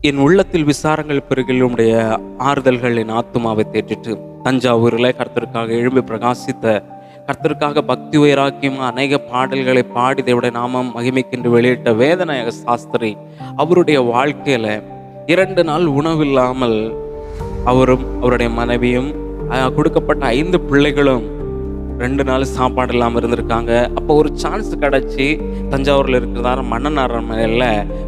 என் உள்ளத்தில் விசாரங்கள் பெருகில் உம்முடைய ஆறுதல்கள் என் ஆத்துமாவை தேற்றிட்டு. தஞ்சாவூரில் கர்த்தருக்காக எழும்பி பிரகாசித்த, கர்த்தருக்காக பக்தி உயராக்கியமா அநேக பாடல்களை பாடி தேவனுடைய நாமம் மகிமைக்கென்று வெளியிட்ட வேதநாயக சாஸ்திரி அவருடைய வாழ்க்கையில 2 நாள் உணவில்லாமல் அவரும் அவருடைய மனைவியும் கொடுக்கப்பட்ட 5 பிள்ளைகளும் 2 நாள் சாப்பாடு இல்லாமல் இருந்திருக்காங்க. அப்போ ஒரு சான்ஸ் கிடச்சி தஞ்சாவூரில் இருக்கிறதார மன்னன் அரண்மனையில்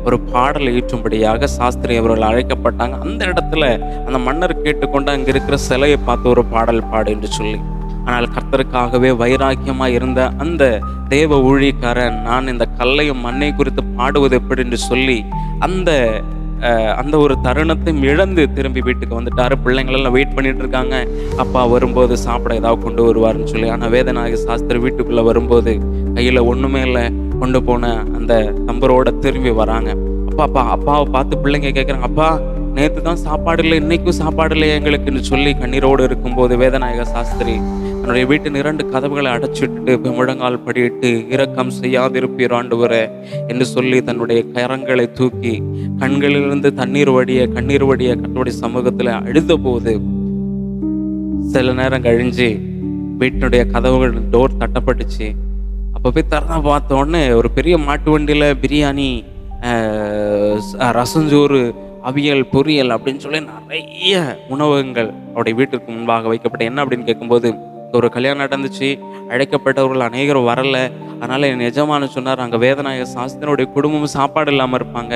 ஒரு பாடலை ஈற்றும்படியாக சாஸ்திரி அவர்கள் அழைக்கப்பட்டாங்க. அந்த இடத்துல அந்த மன்னர் கேட்டுக்கொண்டு அங்கே இருக்கிற சிலையை பார்த்து ஒரு பாடல் பாடு என்று சொல்லி. ஆனால் கர்த்தருக்காகவே வைராக்கியமாக இருந்த அந்த தேவ ஊழியக்காரன், நான் இந்த கல்லையும் மண்ணை குறித்து பாடுவது எப்படி என்று சொல்லி அந்த ஒரு தருணத்தையும் இழந்து திரும்பி வீட்டுக்கு வந்துட்டாரு. பிள்ளைங்களெல்லாம் வெயிட் பண்ணிட்டு இருக்காங்க, அப்பா வரும்போது சாப்பிட ஏதாவது கொண்டு வருவாருன்னு சொல்லி. ஆனால் வேதநாயக சாஸ்திரி வீட்டுக்குள்ளே வரும்போது கையில் ஒன்றுமே இல்லை, கொண்டு போன அந்த தம்பரோட திரும்பி வராங்க. அப்பாவை பார்த்து பிள்ளைங்க கேட்குறாங்க, அப்பா நேற்று தான் சாப்பாடு இல்லை, இன்னைக்கும் சாப்பாடு இல்லை எங்களுக்குன்னு சொல்லி கண்ணீரோடு இருக்கும்போது வேதநாயக சாஸ்திரி தன்னுடைய வீட்டின் 2 கதவுகளை அடைச்சிட்டு முழங்கால் படியிட்டு, இரக்கம் செய்யாதிருப்பீர் ஆண்டவரே என்று சொல்லி தன்னுடைய கரங்களை தூக்கி கண்களிலிருந்து கண்ணீர் வடிய கர்த்தருடைய சமூகத்தில் அழுத போது, சில நேரம் கழிஞ்சு வீட்டினுடைய கதவுகள் டோர் தட்டப்பட்டுச்சு. அப்போ போய் திறந்தா பார்த்த உடனே ஒரு பெரிய மாட்டு வண்டியில் பிரியாணி, ரசஞ்சோறு, அவியல், பொரியல் அப்படின்னு சொல்லி நிறைய உணவகங்கள் அவருடைய வீட்டிற்கு முன்பாக வைக்கப்பட்ட. என்ன அப்படின்னு கேட்கும்போது, ஒரு கல்யாணம் நடந்துச்சு, அழைக்கப்பட்டவர்கள் அநேகரும் வரல, அதனால என் எஜமான சொன்னார், அங்கே வேதநாயக சாஸ்திரனுடைய குடும்பமும் சாப்பாடு இல்லாமல் இருப்பாங்க,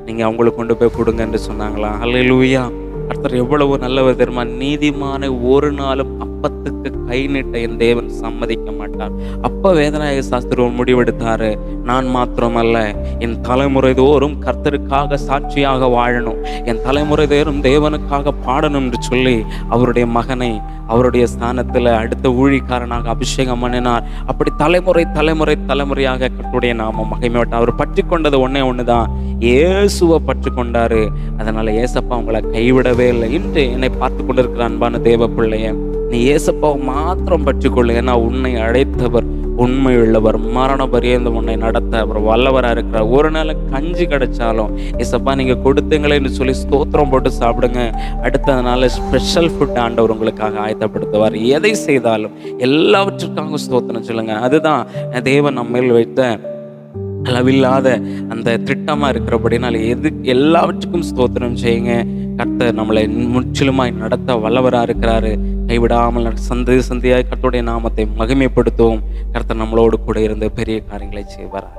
நீங்கள் அவங்களுக்கு கொண்டு போய் கொடுங்க என்று சொன்னாங்களா. அல்லேலூயா! கர்த்தர் எவ்வளவு நல்லவர் தெரியுமா? நீதிமானை ஒரு நாளும் அப்பத்துக்கு கை நீட்ட என் தேவன் சம்மதிக்க மாட்டார். அப்ப வேதநாயக சாஸ்திரி முடிவெடுத்தாரு, நான் மாத்திரமல்ல, என் தலைமுறை தோறும் கர்த்தருக்காக சாட்சியாக வாழணும், என் தலைமுறை தோறும் தேவனுக்காக பாடணும் என்று சொல்லி அவருடைய மகனை அவருடைய ஸ்தானத்தில் அடுத்த ஊழிக்காரனாக அபிஷேகம் பண்ணினார். அப்படி தலைமுறையாக கர்த்தருடைய நாமம் மகிமைப்பட்டார். அவர் பற்றி கொண்டது ஒண்ணு தான், இயேசுவை பற்றி கொண்டாரு. அதனால ஏசப்பா உங்களை கைவிடவே இல்லை. இன்று என்னை பார்த்து கொண்டிருக்கிற அன்பான தேவ பிள்ளைய, நீ ஏசப்பாவை மாத்திரம் பற்றி கொள்ளு. ஏன்னா உன்னை அழைத்தவர் உண்மை உள்ளவர், மரண பரியந்தம் உன்னை நடத்த அவர் வல்லவராக இருக்கிறார். ஒரு நாள் கஞ்சி கிடைச்சாலும் ஏசப்பா நீங்க கொடுத்தீங்களேன்னு சொல்லி ஸ்தோத்திரம் போட்டு சாப்பிடுங்க. அடுத்த நாள் ஸ்பெஷல் ஃபுட் ஆண்டவர் உங்களுக்காக ஆயத்தப்படுத்துவார். எதை செய்தாலும் எல்லாவற்றுக்காக ஸ்தோத்திரம் சொல்லுங்க. அதுதான் தேவன் நம்மேல் வைத்த அளவில்லாத அந்த திட்டமா இருக்கிறபடினால எல்லாவற்றுக்கும் ஸ்தோத்திரம் செய்யுங்க. கர்த்தர் நம்மளை முற்றிலுமாய் நடத்த வல்லவராக இருக்கிறாரு. கைவிடாமல் சந்தையாய் கர்த்தருடைய நாமத்தை மகிமைப்படுத்துவோம். கர்த்தர் நம்மளோடு கூட இருந்து பெரிய காரியங்களை செய்வார்.